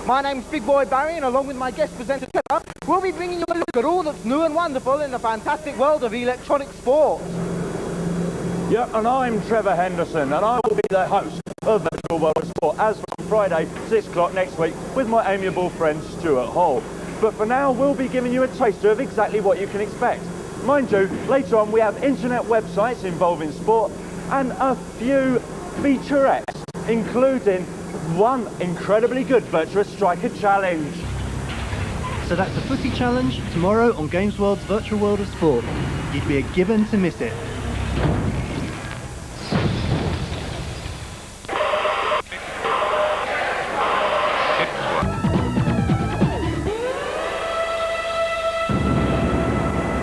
My name's Big Boy Barry, and along with my guest presenter Trevor, we'll be bringing you a look at all that's new and wonderful in the fantastic world of electronic sport. Yep, and I'm Trevor Henderson, and I will be the host of Virtual World of Sport as from Friday, 6 o'clock next week, with my amiable friend Stuart Hall. But for now, we'll be giving you a taster of exactly what you can expect. Mind you, later on we have internet websites involving sport and a few featurettes, including one incredibly good Virtuous Striker challenge. So that's the Footy Challenge tomorrow on Games World's Virtual World of Sport. You'd be a given to miss it.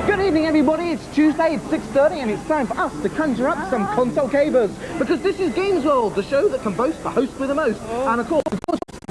Good evening everybody, it's Tuesday, it's 6:30 and it's time for us to conjure up some console cavers, because this is Games World, the show that can boast the host with the most. And of course,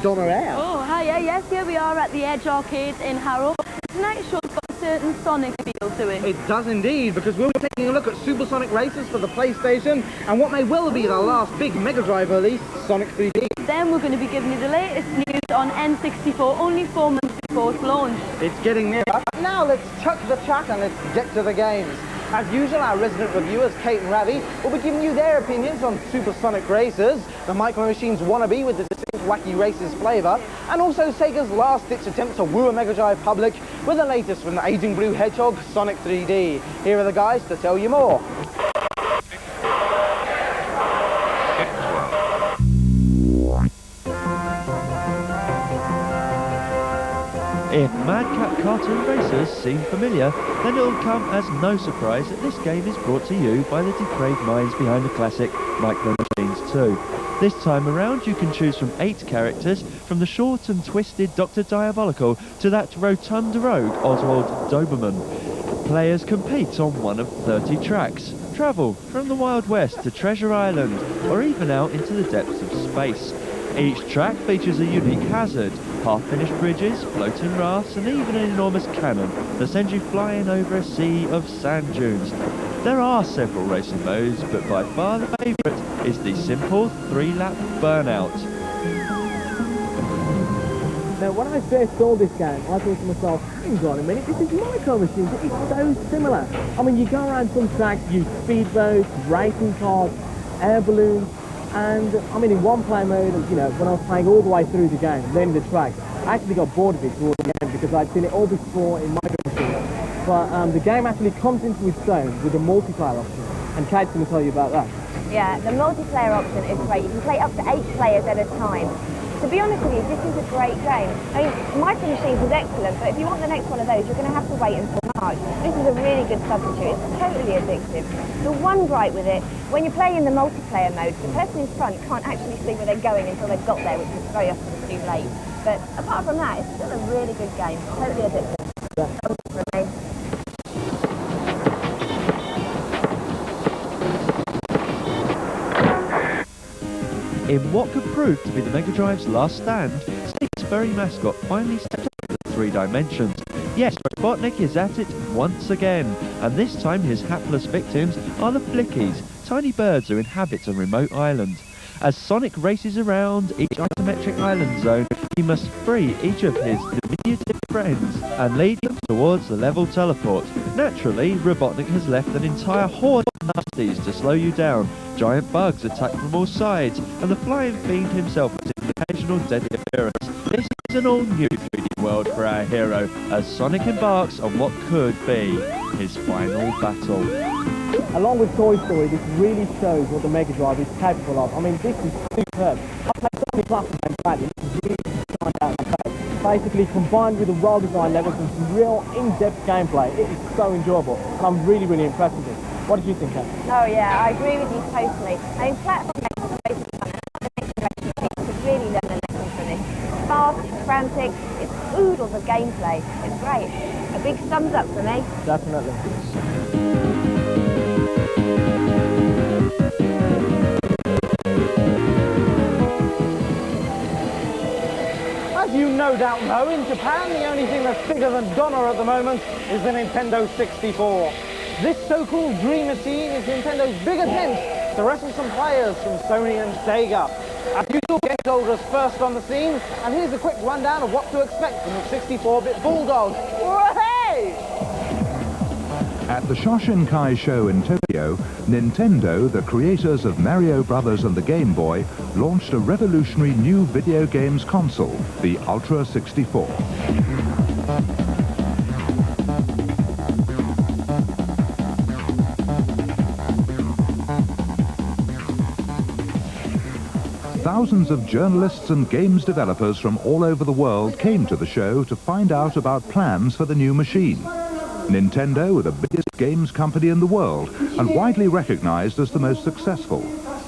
Donna Air. Oh, hi, yes, here we are at the Edge Arcade in Harrow. Tonight's show's got a certain Sonic feel to it. It does indeed, because we'll be taking a look at supersonic races for the PlayStation and what may well be the last big Mega Drive release, Sonic 3D. Then we're going to be giving you the latest news on N64, only 4 months before its launch. It's getting near. Now let's chuck the chat and let's get to the games. As usual, our resident reviewers, Kate and Ravi, will be giving you their opinions on supersonic races, the Micro Machines wannabe with the distinct wacky races flavour, and also Sega's last-ditch attempt to woo a Mega Drive public with the latest from the Aging Blue Hedgehog, Sonic 3D. Here are the guys to tell you more. If Madcap cartoon racers seem familiar, then it'll come as no surprise that this game is brought to you by the depraved minds behind the classic Micro Machines 2. This time around you can choose from 8 characters, from the short and twisted Dr. Diabolical to that rotund rogue Oswald Doberman. Players compete on one of 30 tracks, travel from the Wild West to Treasure Island, or even out into the depths of space. Each track features a unique hazard, half-finished bridges, floating rafts and even an enormous cannon that sends you flying over a sea of sand dunes. There are several racing modes, but by far the favourite is the simple 3-lap burnout. Now, when I first saw this game, I thought to myself, hang on a minute, this is Micro Machines, it's so similar. I mean, you go around some tracks, use speedboats, racing cars, air balloons, and I mean, in one-player mode, you know, when I was playing all the way through the game, learning the tracks, I actually got bored of it towards the end because I'd seen it all before in Micro Machines. But the game actually comes into its own with a multiplayer option, and Kate's going to tell you about that. Yeah, the multiplayer option is great. You can play up to 8 players at a time. To be honest with you, this is a great game. I mean, Micro Machines is excellent, but if you want the next one of those, you're going to have to wait until March. This is a really good substitute. It's totally addictive. The one gripe with it, when you're playing in the multiplayer mode, the person in front can't actually see where they're going until they've got there, which is very often too late. But apart from that, it's still a really good game. Totally addictive. For me. In what could prove to be the Mega Drive's last stand, Sega's furry mascot finally stepped up to 3 dimensions. Yes, Robotnik is at it once again, and this time his hapless victims are the Flickies, tiny birds who inhabit a remote island. As Sonic races around each isometric island zone, he must free each of his diminutive friends and lead them towards the level teleport. Naturally, Robotnik has left an entire horde of nasties to slow you down. Giant bugs attack from all sides, and the Flying Fiend himself makes an occasional deadly appearance. This is an all-new 3D world for our hero, as Sonic embarks on what could be his final battle. Along with Toy Story, this really shows what the Mega Drive is capable of. I mean, this is superb. I've played so many platform games back, this is really shined out in the face. Basically, combined with the well-designed levels and some real in-depth gameplay, it is so enjoyable. And I'm really, really impressed with it. What did you think, Kat? Oh yeah, I agree with you totally. I mean, platform games are basically fun, and the next generation of kids could really learn a lesson from this. It's fast, it's frantic, it's oodles of gameplay. It's great. A big thumbs up for me. Definitely. As you no doubt know, in Japan, the only thing that's bigger than Donna at the moment is the Nintendo 64. This so-called dream machine is Nintendo's big attempt to wrestle some players from Sony and Sega. As usual, Games Older's first on the scene, and here's a quick rundown of what to expect from the 64-bit Bulldog. Hey! At the Shoshinkai show in Tokyo, Nintendo, the creators of Mario Brothers and the Game Boy, launched a revolutionary new video games console, the Ultra 64. Thousands of journalists and games developers from all over the world came to the show to find out about plans for the new machine. Nintendo, the biggest games company in the world and widely recognized as the most successful.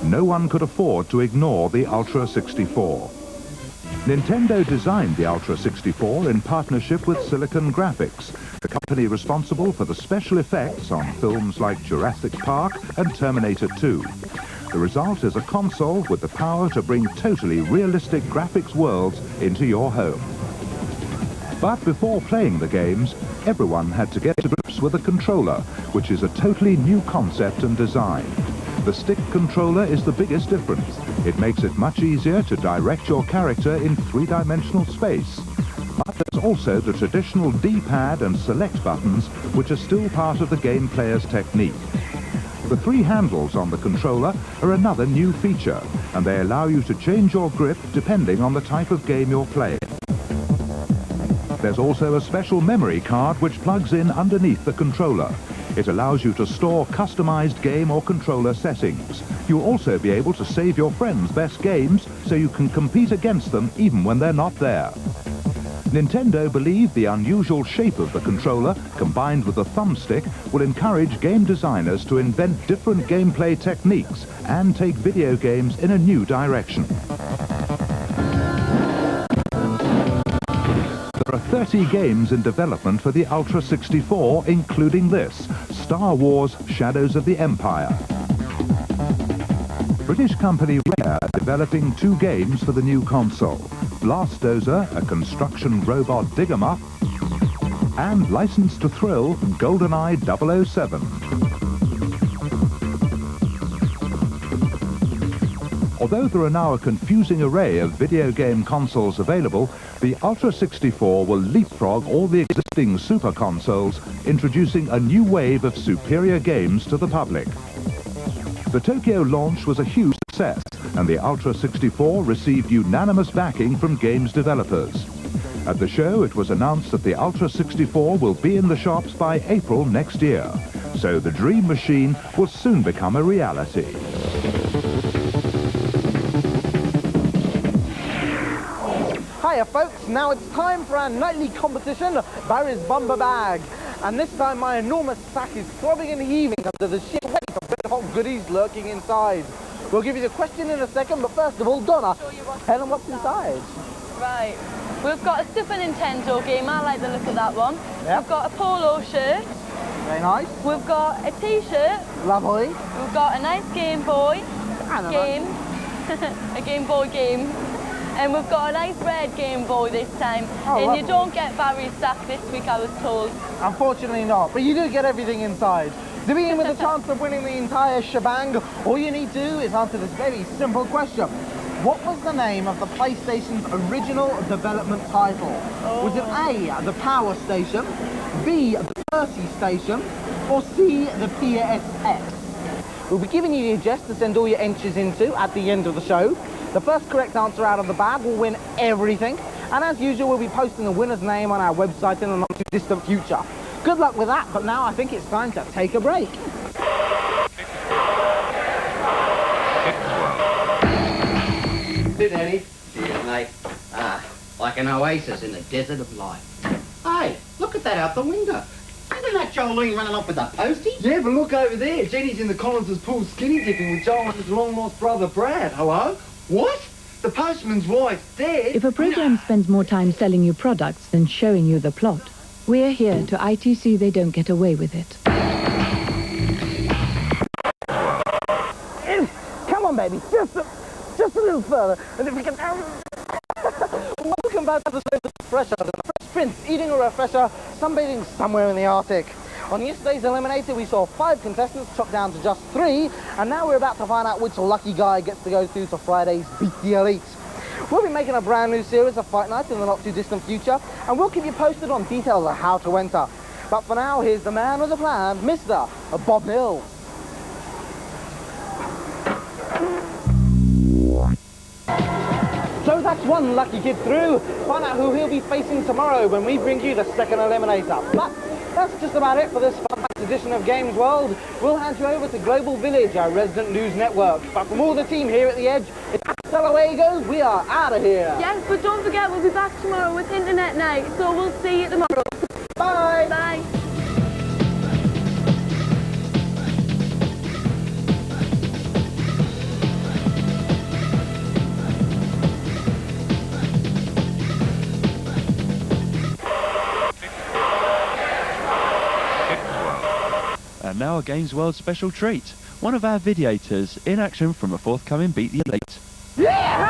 No one could afford to ignore the Ultra 64. Nintendo designed the Ultra 64 in partnership with Silicon Graphics, the company responsible for the special effects on films like Jurassic Park and Terminator 2. The result is a console with the power to bring totally realistic graphics worlds into your home. But before playing the games, everyone had to get to grips with a controller, which is a totally new concept and design. The stick controller is the biggest difference. It makes it much easier to direct your character in three-dimensional space. But there's also the traditional D-pad and select buttons, which are still part of the game player's technique. The three handles on the controller are another new feature, and they allow you to change your grip depending on the type of game you're playing. There's also a special memory card which plugs in underneath the controller. It allows you to store customized game or controller settings. You'll also be able to save your friends' best games so you can compete against them even when they're not there. Nintendo believe the unusual shape of the controller, combined with the thumbstick, will encourage game designers to invent different gameplay techniques and take video games in a new direction. There are 30 games in development for the Ultra 64, including this, Star Wars Shadows of the Empire. British company Rare are developing 2 games for the new console. Blastozer, a construction robot dig-em-up, and licensed to thrill, GoldenEye 007. Although there are now a confusing array of video game consoles available, the Ultra 64 will leapfrog all the existing super consoles, introducing a new wave of superior games to the public. The Tokyo launch was a huge success, and the Ultra 64 received unanimous backing from games developers. At the show, it was announced that the Ultra 64 will be in the shops by April next year, so the dream machine will soon become a reality. Hiya folks, now it's time for our nightly competition, Barry's Bumper Bag. And this time my enormous sack is throbbing and heaving under the sheer weight of red hot goodies lurking inside. We'll give you the question in a second, but first of all, Donna, tell them what's inside. Right, we've got a Super Nintendo game, I like the look of that one. Yep. We've got a polo shirt. Very nice. We've got a t-shirt. Lovely. We've got a nice Game Boy game. A Game Boy game. And we've got a nice red Game Boy this time. Oh, and lovely. you don't get Barry's sack this week, I was told. Unfortunately not, but you do get everything inside. To begin with a chance of winning the entire shebang, all you need to do is answer this very simple question. What was the name of the PlayStation's original development title? Was it A, the Power Station, B, the Percy Station, or C, the PSX? We'll be giving you the address to send all your entries into at the end of the show. The first correct answer out of the bag will win everything. And as usual, we'll be posting the winner's name on our website in the not too distant future. Good luck with that, but now I think it's time to take a break. Hey, Daddy. Cheers, mate. Like an oasis in the desert of life. Hey, look at that out the window. Isn't that Jolene running off with the postie? Yeah, but look over there. Jenny's in the Collins's pool skinny dipping with Joel and his long-lost brother Brad. Hello? What? The postman's wife's dead. If a program spends more time selling you products than showing you the plot, we're here to ITC they don't get away with it. Come on, baby, just a little further. And if we can... Welcome back to the Fresh Fresh Prince, eating a refresher, sunbathing somewhere in the Arctic. On yesterday's Eliminator, we saw 5 contestants chopped down to just 3, and now we're about to find out which lucky guy gets to go through to Friday's Beat the Elite. We'll be making a brand new series of Fight Night in the not too distant future, and we'll keep you posted on details of how to enter. But for now, here's the man with the plan, Mr. Bob Mills. So that's one lucky kid through. Find out who he'll be facing tomorrow when we bring you the second Eliminator. But that's just about it for this fun-packed edition of Games World. We'll hand you over to Global Village, our resident news network. But from all the team here at The Edge, it's away goes, we are out of here. Yes, but don't forget we'll be back tomorrow with Internet Night, so we'll see you tomorrow. Bye! Bye! And now a Games World special treat. One of our videators in action from a forthcoming Beat the Elite. Yeah!